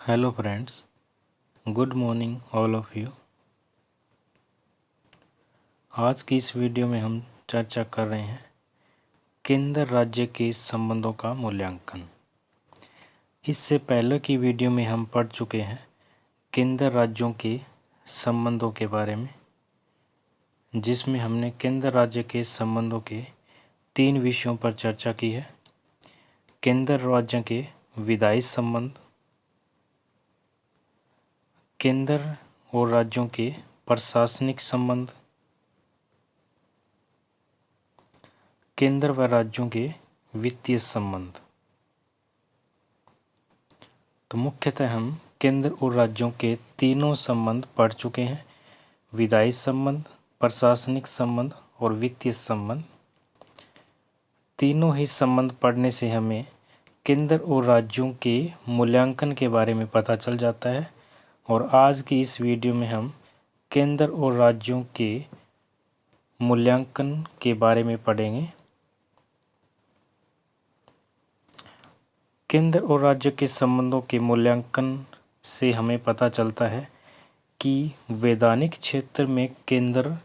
Hello friends, good morning all of you. आज की इस वीडियो में हम चर्चा कर रहे हैं केंद्र राज्य के संबंधों का मूल्यांकन। इससे पहले की वीडियो में हम पढ़ चुके हैं केंद्र राज्यों के संबंधों के बारे में, जिसमें हमने केंद्र राज्य के संबंधों के 3 विषयों पर चर्चा की है। केंद्र राज्य के विधायी संबंध, केंद्र और राज्यों के प्रशासनिक संबंध, केंद्र व राज्यों के वित्तीय संबंध। तो मुख्यतः हम केंद्र और राज्यों के तीनों संबंध पढ़ चुके हैं: विधायी संबंध, प्रशासनिक संबंध और वित्तीय संबंध। तीनों ही संबंध पढ़ने से हमें केंद्र और राज्यों के मूल्यांकन के बारे में पता चल जाता है। और आज की इस वीडियो में हम केंद्र और राज्यों के मूल्यांकन के बारे में पढ़ेंगे। केंद्र और राज्य के संबंधों के मूल्यांकन से हमें पता चलता है कि वैधानिक क्षेत्र में केंद्र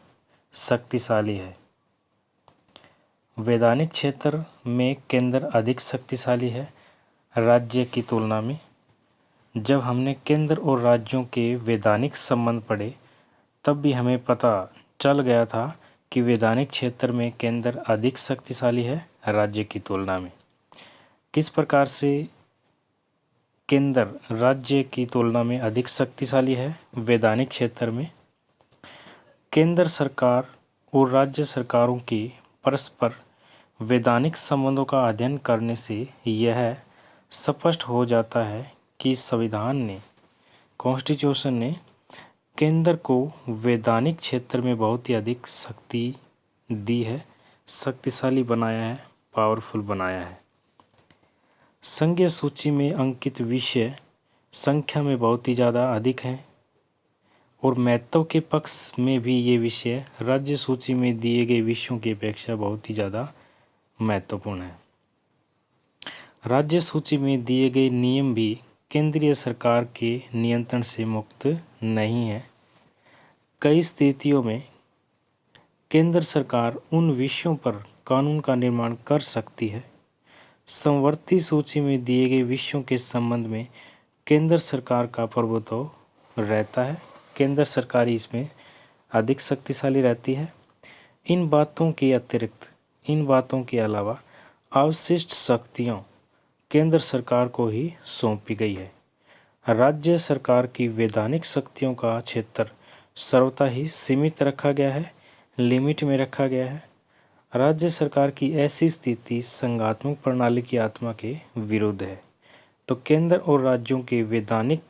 शक्तिशाली है। वैधानिक क्षेत्र में केंद्र अधिक शक्तिशाली है राज्य की तुलना में। जब हमने केंद्र और राज्यों के वैधानिक संबंध पढ़े तब भी हमें पता चल गया था कि वैधानिक क्षेत्र में केंद्र अधिक शक्तिशाली है राज्य की तुलना में। किस प्रकार से केंद्र राज्य की तुलना में अधिक शक्तिशाली है वैधानिक क्षेत्र में? केंद्र सरकार और राज्य सरकारों की परस्पर वैधानिक संबंधों का अध्ययन करने से यह स्पष्ट हो जाता है कि संविधान ने, कॉन्स्टिट्यूशन ने केंद्र को वैधानिक क्षेत्र में बहुत ही अधिक शक्ति दी है, शक्तिशाली बनाया है, पावरफुल बनाया है। संघीय सूची में अंकित विषय संख्या में बहुत ही ज़्यादा अधिक हैं और महत्व के पक्ष में भी ये विषय राज्य सूची में दिए गए विषयों की अपेक्षा बहुत ही ज़्यादा महत्वपूर्ण है। राज्य सूची में दिए गए नियम भी केंद्रीय सरकार के नियंत्रण से मुक्त नहीं है। कई स्थितियों में केंद्र सरकार उन विषयों पर कानून का निर्माण कर सकती है। समवर्ती सूची में दिए गए विषयों के संबंध में केंद्र सरकार का प्रभुत्व रहता है। केंद्र सरकार इसमें अधिक शक्तिशाली रहती है। इन बातों के अतिरिक्त, इन बातों के अलावा अवशिष्ट शक्तियाँ केंद्र सरकार को ही सौंपी गई है। राज्य सरकार की वैधानिक शक्तियों का क्षेत्र सर्वथा ही सीमित रखा गया है, लिमिट में रखा गया है। राज्य सरकार की ऐसी स्थिति संघात्मक प्रणाली की आत्मा के विरुद्ध है। तो केंद्र और राज्यों के वैधानिक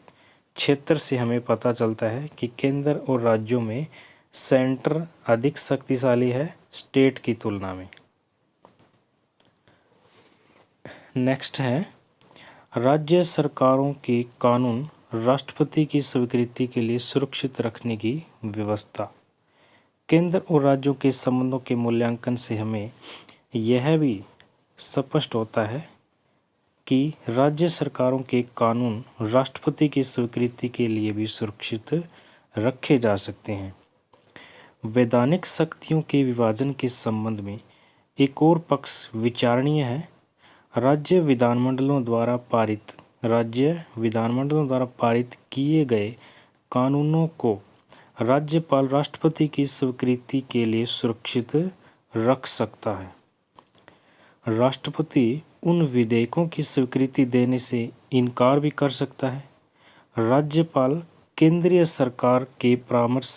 क्षेत्र से हमें पता चलता है कि केंद्र और राज्यों में सेंटर अधिक शक्तिशाली है स्टेट की तुलना में। नेक्स्ट है राज्य सरकारों के कानून राष्ट्रपति की स्वीकृति के लिए सुरक्षित रखने की व्यवस्था। केंद्र और राज्यों के संबंधों के मूल्यांकन से हमें यह भी स्पष्ट होता है कि राज्य सरकारों के कानून राष्ट्रपति की स्वीकृति के लिए भी सुरक्षित रखे जा सकते हैं। वैधानिक शक्तियों के विभाजन के संबंध में एक और पक्ष विचारणीय है। राज्य विधानमंडलों द्वारा पारित किए गए कानूनों को राज्यपाल राष्ट्रपति की स्वीकृति के लिए सुरक्षित रख सकता है। राष्ट्रपति उन विधेयकों की स्वीकृति देने से इनकार भी कर सकता है। राज्यपाल केंद्रीय सरकार के परामर्श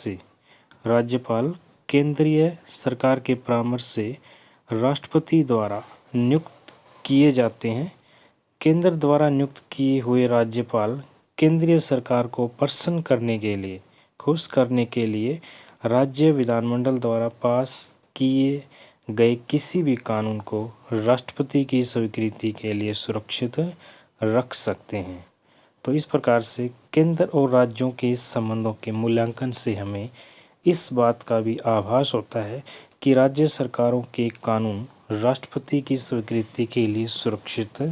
से राष्ट्रपति द्वारा नियुक्त किए जाते हैं। केंद्र द्वारा नियुक्त किए हुए राज्यपाल केंद्रीय सरकार को प्रसन्न करने के लिए, खुश करने के लिए राज्य विधानमंडल द्वारा पास किए गए किसी भी कानून को राष्ट्रपति की स्वीकृति के लिए सुरक्षित रख सकते हैं। तो इस प्रकार से केंद्र और राज्यों के इस संबंधों के मूल्यांकन से हमें इस बात का भी आभास होता है कि राज्य सरकारों के कानून राष्ट्रपति की स्वीकृति के लिए सुरक्षित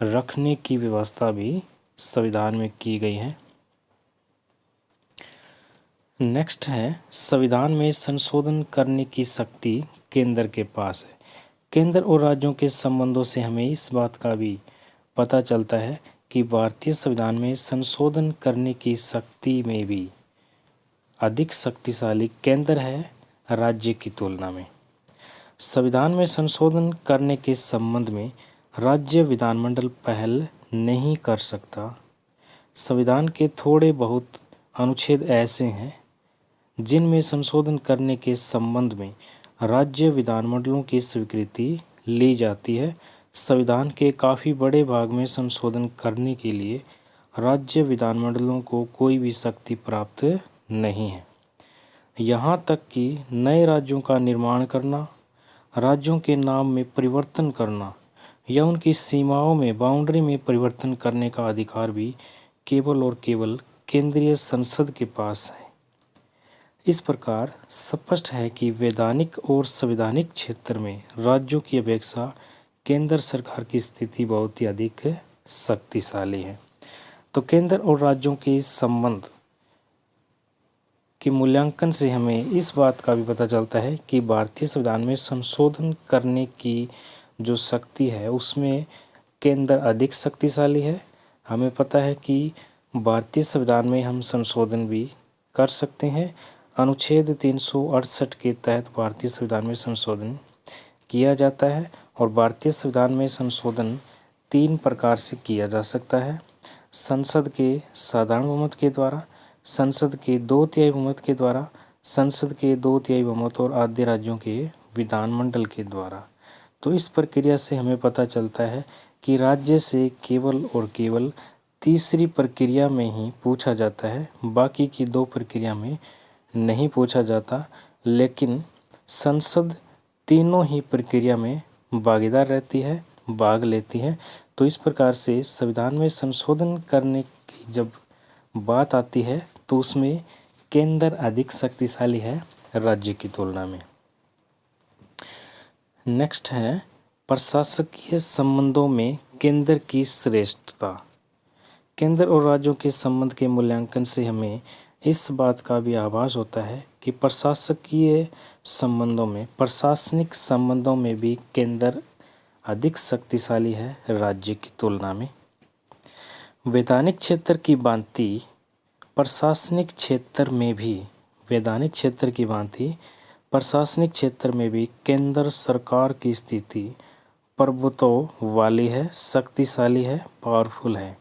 रखने की व्यवस्था भी संविधान में की गई हैं। नेक्स्ट है, संविधान में संशोधन करने की शक्ति केंद्र के पास है। केंद्र और राज्यों के संबंधों से हमें इस बात का भी पता चलता है कि भारतीय संविधान में संशोधन करने की शक्ति में भी अधिक शक्तिशाली केंद्र है राज्य की तुलना में। संविधान में संशोधन करने के संबंध में राज्य विधानमंडल पहल नहीं कर सकता। संविधान के थोड़े बहुत अनुच्छेद ऐसे हैं जिनमें संशोधन करने के संबंध में राज्य विधानमंडलों की स्वीकृति ली जाती है। संविधान के काफ़ी बड़े भाग में संशोधन करने के लिए राज्य विधानमंडलों को कोई भी शक्ति प्राप्त नहीं है। यहाँ तक कि नए राज्यों का निर्माण करना, राज्यों के नाम में परिवर्तन करना या उनकी सीमाओं में बाउंड्री में परिवर्तन करने का अधिकार भी केवल और केवल केंद्रीय संसद के पास है। इस प्रकार स्पष्ट है कि वैधानिक और संवैधानिक क्षेत्र में राज्यों की अपेक्षा केंद्र सरकार की स्थिति बहुत ही अधिक शक्तिशाली है। तो केंद्र और राज्यों के संबंध के मूल्यांकन से हमें इस बात का भी पता चलता है कि भारतीय संविधान में संशोधन करने की जो शक्ति है उसमें केंद्र अधिक शक्तिशाली है। हमें पता है कि भारतीय संविधान में हम संशोधन भी कर सकते हैं। अनुच्छेद 368 के तहत भारतीय संविधान में संशोधन किया जाता है और भारतीय संविधान में संशोधन 3 प्रकार से किया जा सकता है। संसद के साधारण बहुमत के द्वारा, संसद के 2/3 बहुमत के द्वारा, संसद के 2/3 बहुमत और आधे राज्यों के विधानमंडल के द्वारा। तो इस प्रक्रिया से हमें पता चलता है कि राज्य से केवल और केवल तीसरी प्रक्रिया में ही पूछा जाता है, बाकी की 2 प्रक्रिया में नहीं पूछा जाता। लेकिन संसद तीनों ही प्रक्रिया में भागीदार रहती है, भाग लेती है। तो इस प्रकार से संविधान में संशोधन करने की जब बात आती है तो उसमें केंद्र अधिक शक्तिशाली है राज्य की तुलना में। नेक्स्ट है, प्रशासकीय संबंधों में केंद्र की श्रेष्ठता। केंद्र और राज्यों के संबंध के मूल्यांकन से हमें इस बात का भी आभास होता है कि प्रशासकीय संबंधों में, प्रशासनिक संबंधों में भी केंद्र अधिक शक्तिशाली है राज्य की तुलना में। वैधानिक क्षेत्र की भांति प्रशासनिक क्षेत्र में भी, वैधानिक क्षेत्र की भांति प्रशासनिक क्षेत्र में भी केंद्र सरकार की स्थिति प्रभुत्व वाली है, शक्तिशाली है, पावरफुल है।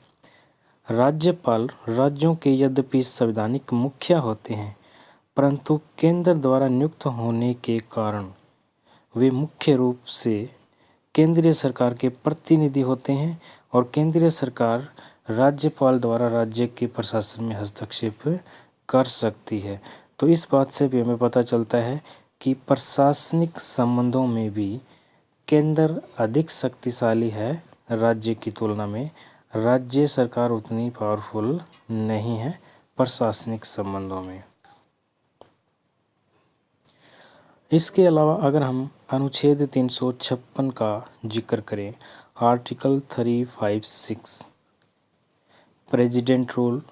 राज्यपाल राज्यों के यद्यपि संवैधानिक मुखिया होते हैं, परंतु केंद्र द्वारा नियुक्त होने के कारण वे मुख्य रूप से केंद्रीय सरकार के प्रतिनिधि होते हैं और केंद्रीय सरकार राज्यपाल द्वारा राज्य के प्रशासन में हस्तक्षेप कर सकती है। तो इस बात से भी हमें पता चलता है कि प्रशासनिक संबंधों में भी केंद्र अधिक शक्तिशाली है राज्य की तुलना में। राज्य सरकार उतनी पावरफुल नहीं है प्रशासनिक संबंधों में। इसके अलावा अगर हम अनुच्छेद 356 का जिक्र करें, आर्टिकल 356 प्रेसिडेंट रूल,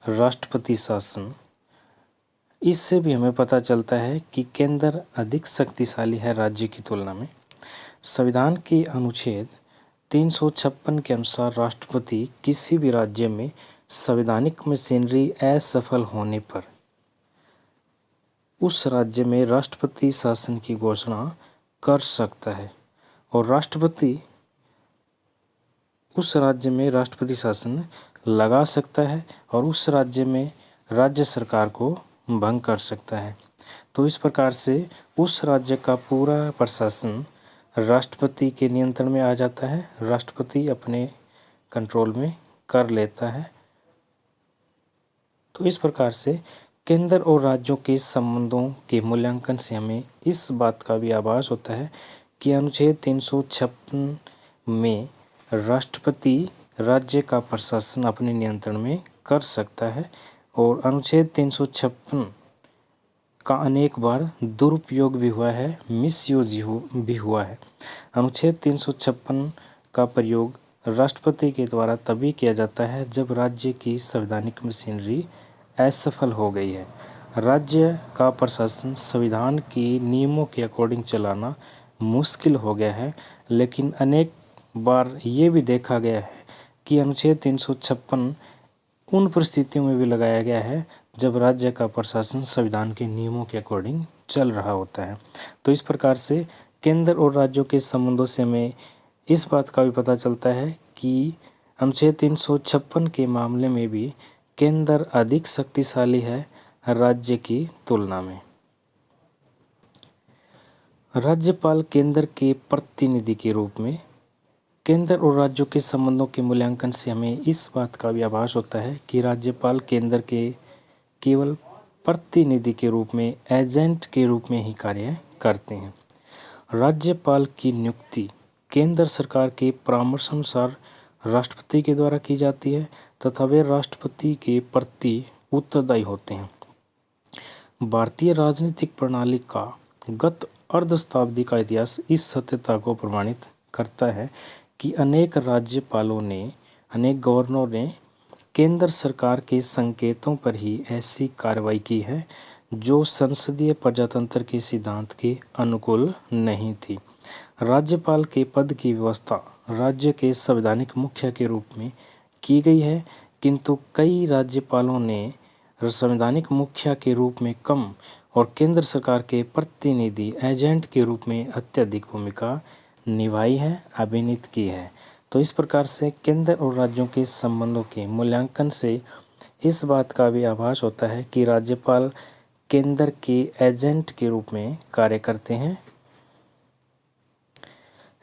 राष्ट्रपति शासन, इससे भी हमें पता चलता है कि केंद्र अधिक शक्तिशाली है राज्य की तुलना में। संविधान के अनुच्छेद 356 के अनुसार राष्ट्रपति किसी भी राज्य में संवैधानिक मशीनरी असफल होने पर उस राज्य में राष्ट्रपति शासन की घोषणा कर सकता है और राष्ट्रपति उस राज्य में राष्ट्रपति शासन लगा सकता है और उस राज्य में राज्य सरकार को भंग कर सकता है। तो इस प्रकार से उस राज्य का पूरा प्रशासन राष्ट्रपति के नियंत्रण में आ जाता है, राष्ट्रपति अपने कंट्रोल में कर लेता है। तो इस प्रकार से केंद्र और राज्यों के संबंधों के मूल्यांकन से हमें इस बात का भी आभास होता है कि अनुच्छेद 356 में राष्ट्रपति राज्य का प्रशासन अपने नियंत्रण में कर सकता है और अनुच्छेद 356 का अनेक बार दुरुपयोग भी हुआ है, मिसयूज भी हुआ है। अनुच्छेद 356 का प्रयोग राष्ट्रपति के द्वारा तभी किया जाता है जब राज्य की संवैधानिक मशीनरी असफल हो गई है। राज्य का प्रशासन संविधान के नियमों के अकॉर्डिंग चलाना मुश्किल हो गया है, लेकिन अनेक बार ये भी देखा गया है कि अनुच्छेद 356 उन परिस्थितियों में भी लगाया गया है जब राज्य का प्रशासन संविधान के नियमों के अकॉर्डिंग चल रहा होता है। तो इस प्रकार से केंद्र और राज्यों के संबंधों से हमें इस बात का भी पता चलता है कि अनुच्छेद 356 के मामले में भी केंद्र अधिक शक्तिशाली है राज्य की तुलना में। राज्यपाल केंद्र के प्रतिनिधि के रूप में केंद्र और राज्यों के संबंधों के मूल्यांकन से हमें इस बात का भी आभास होता है कि राज्यपाल केंद्र के केवल प्रतिनिधि के रूप में, एजेंट के रूप में ही कार्य करते हैं। राज्यपाल की नियुक्ति केंद्र सरकार के परामर्श अनुसार राष्ट्रपति के द्वारा की जाती है तथा वे राष्ट्रपति के प्रति उत्तरदायी होते हैं। भारतीय राजनीतिक प्रणाली का गत अर्ध शताब्दी का इतिहास इस सत्यता को प्रमाणित करता है कि अनेक राज्यपालों ने, अनेक गवर्नरों ने केंद्र सरकार के संकेतों पर ही ऐसी कार्रवाई की है जो संसदीय प्रजातंत्र के सिद्धांत के अनुकूल नहीं थी। राज्यपाल के पद की व्यवस्था राज्य के संवैधानिक मुखिया के रूप में की गई है, किंतु कई राज्यपालों ने संवैधानिक मुखिया के रूप में कम और केंद्र सरकार के प्रतिनिधि, एजेंट के रूप में अत्यधिक भूमिका निभाई है, अभिनीत की है। तो इस प्रकार से केंद्र और राज्यों के संबंधों के मूल्यांकन से इस बात का भी आभास होता है कि राज्यपाल केंद्र के एजेंट के रूप में कार्य करते हैं।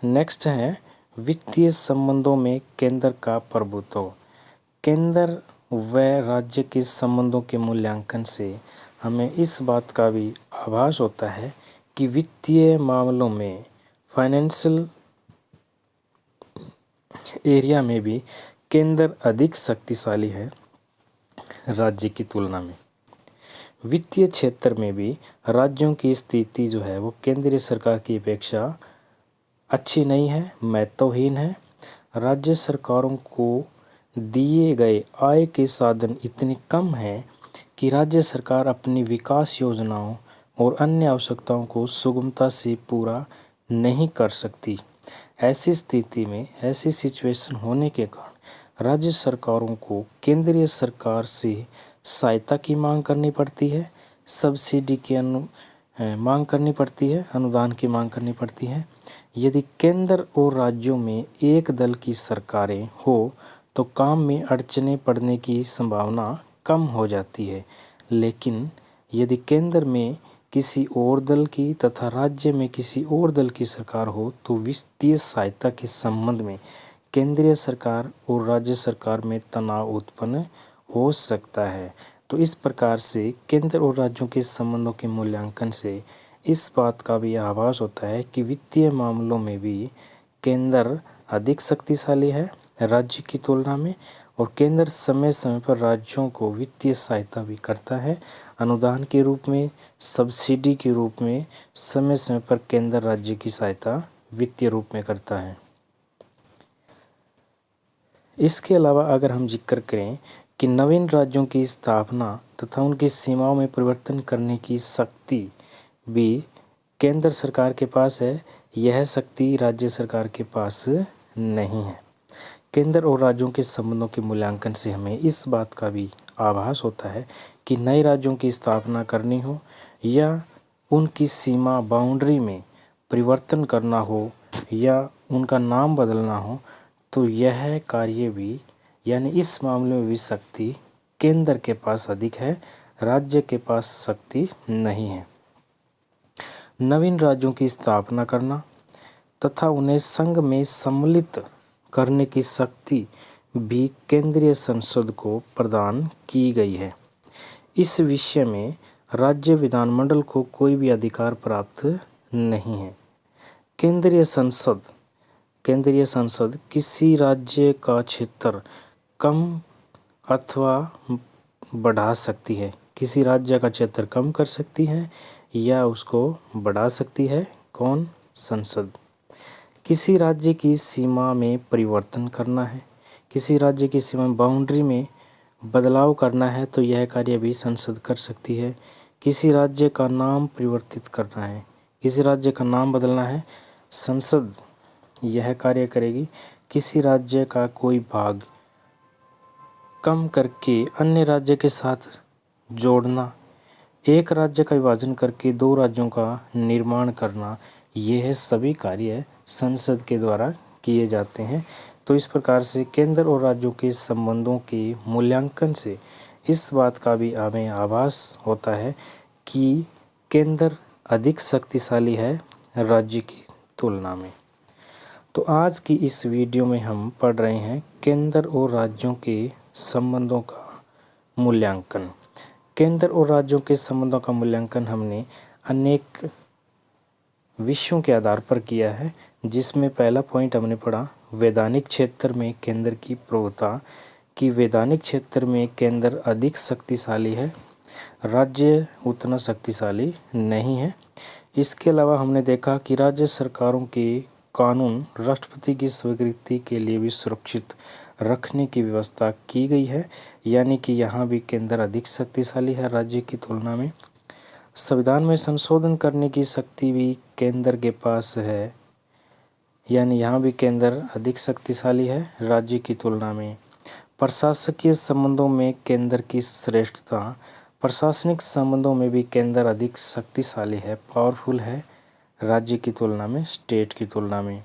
नेक्स्ट है वित्तीय संबंधों में केंद्र का प्रभुत्व। केंद्र व राज्य के संबंधों के मूल्यांकन से हमें इस बात का भी आभास होता है कि वित्तीय मामलों में, फाइनेंशियल एरिया में भी केंद्र अधिक शक्तिशाली है राज्य की तुलना में। वित्तीय क्षेत्र में भी राज्यों की स्थिति जो है वो केंद्रीय सरकार की अपेक्षा अच्छी नहीं है, महत्वहीन है। राज्य सरकारों को दिए गए आय के साधन इतने कम हैं कि राज्य सरकार अपनी विकास योजनाओं और अन्य आवश्यकताओं को सुगमता से पूरा नहीं कर सकती। ऐसी स्थिति में, ऐसी सिचुएशन होने के कारण राज्य सरकारों को केंद्रीय सरकार से सहायता की मांग करनी पड़ती है, सब्सिडी की मांग करनी पड़ती है, अनुदान की मांग करनी पड़ती है। यदि केंद्र और राज्यों में एक दल की सरकारें हो तो काम में अड़चनें पड़ने की संभावना कम हो जाती है, लेकिन यदि केंद्र में किसी और दल की तथा राज्य में किसी और दल की सरकार हो तो वित्तीय सहायता के संबंध में केंद्रीय सरकार और राज्य सरकार में तनाव उत्पन्न हो सकता है। तो इस प्रकार से केंद्र और राज्यों के संबंधों के मूल्यांकन से इस बात का भी आभास होता है कि वित्तीय मामलों में भी केंद्र अधिक शक्तिशाली है राज्य की तुलना में, और केंद्र समय समय पर राज्यों को वित्तीय सहायता भी करता है, अनुदान के रूप में, सब्सिडी के रूप में समय समय पर केंद्र राज्य की सहायता वित्तीय रूप में करता है। इसके अलावा अगर हम जिक्र करें कि नवीन राज्यों की स्थापना तथा उनकी सीमाओं में परिवर्तन करने की शक्ति भी केंद्र सरकार के पास है, यह शक्ति राज्य सरकार के पास नहीं है। केंद्र और राज्यों के संबंधों के मूल्यांकन से हमें इस बात का भी आभास होता है कि नए राज्यों की स्थापना करनी हो या उनकी सीमा, बाउंड्री में परिवर्तन करना हो या उनका नाम बदलना हो, तो यह कार्य भी, यानी इस मामले में भी शक्ति केंद्र के पास अधिक है, राज्य के पास शक्ति नहीं है। नवीन राज्यों की स्थापना करना तथा उन्हें संघ में सम्मिलित करने की शक्ति भी केंद्रीय संसद को प्रदान की गई है। इस विषय में राज्य विधानमंडल को कोई भी अधिकार प्राप्त नहीं है। केंद्रीय संसद किसी राज्य का क्षेत्र कम अथवा बढ़ा सकती है, किसी राज्य का क्षेत्र कम कर सकती है या उसको बढ़ा सकती है। कौन? संसद। किसी राज्य की सीमा में परिवर्तन करना है, किसी राज्य की सीमा बाउंड्री में बदलाव करना है तो यह कार्य भी संसद कर सकती है। किसी राज्य का नाम परिवर्तित करना है, किसी राज्य का नाम बदलना है, संसद यह कार्य करेगी। किसी राज्य का कोई भाग कम करके अन्य राज्य के साथ जोड़ना, एक राज्य का विभाजन करके दो राज्यों का निर्माण करना, यह सभी कार्य संसद के द्वारा किए जाते हैं। तो इस प्रकार से केंद्र और राज्यों के संबंधों के मूल्यांकन से इस बात का भी हमें आभास होता है कि केंद्र अधिक शक्तिशाली है राज्य की तुलना में। तो आज की इस वीडियो में हम पढ़ रहे हैं केंद्र और राज्यों के संबंधों का मूल्यांकन। केंद्र और राज्यों के संबंधों का मूल्यांकन हमने अनेक विषयों के आधार पर किया है, जिसमें पहला पॉइंट हमने पढ़ा वैधानिक क्षेत्र में केंद्र की प्रभुता, कि वैधानिक क्षेत्र में केंद्र अधिक शक्तिशाली है, राज्य उतना शक्तिशाली नहीं है। इसके अलावा हमने देखा कि राज्य सरकारों के कानून राष्ट्रपति की स्वीकृति के लिए भी सुरक्षित रखने की व्यवस्था की गई है, यानी कि यहाँ भी केंद्र अधिक शक्तिशाली है राज्य की तुलना में। संविधान में संशोधन करने की शक्ति भी केंद्र के पास है, यानी यहाँ भी केंद्र अधिक शक्तिशाली है राज्य की तुलना में। प्रशासकीय संबंधों में केंद्र की श्रेष्ठता, प्रशासनिक संबंधों में भी केंद्र अधिक शक्तिशाली है, पावरफुल है राज्य की तुलना में, स्टेट की तुलना में।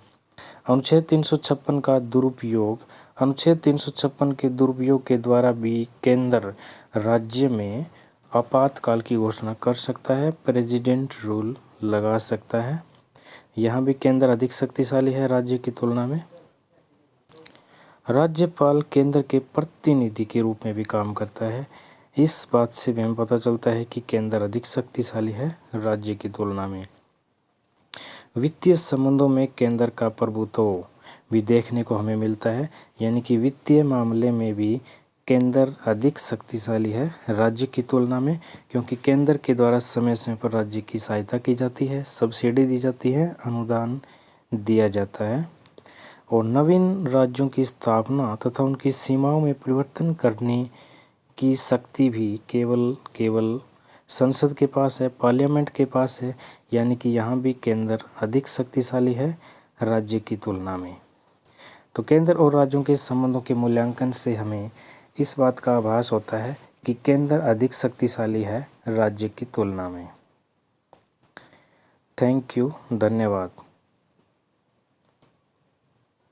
अनुच्छेद 356 का दुरुपयोग, अनुच्छेद 356 के दुरुपयोग के द्वारा भी केंद्र राज्य में आपातकाल की घोषणा कर सकता है, प्रेसिडेंट रूल लगा सकता है। यहाँ भी केंद्र अधिक शक्तिशाली है राज्य की तुलना में। राज्यपाल केंद्र के प्रतिनिधि के रूप में भी काम करता है। इस बात से भी हमें पता चलता है कि केंद्र अधिक शक्तिशाली है राज्य की तुलना में। वित्तीय संबंधों में केंद्र का प्रभुत्व भी देखने को हमें मिलता है, यानी कि वित्तीय मामले में भी केंद्र अधिक शक्तिशाली है राज्य की तुलना में, क्योंकि केंद्र के द्वारा समय समय पर राज्य की सहायता की जाती है, सब्सिडी दी जाती है, अनुदान दिया जाता है। और नवीन राज्यों की स्थापना तथा उनकी सीमाओं में परिवर्तन करने की शक्ति भी केवल संसद के पास है, पार्लियामेंट के पास है, यानी कि यहाँ भी केंद्र अधिक शक्तिशाली है राज्य की तुलना में। तो केंद्र और राज्यों के संबंधों के मूल्यांकन से हमें इस बात का आभास होता है कि केंद्र अधिक शक्तिशाली है राज्य की तुलना में। थैंक यू, धन्यवाद।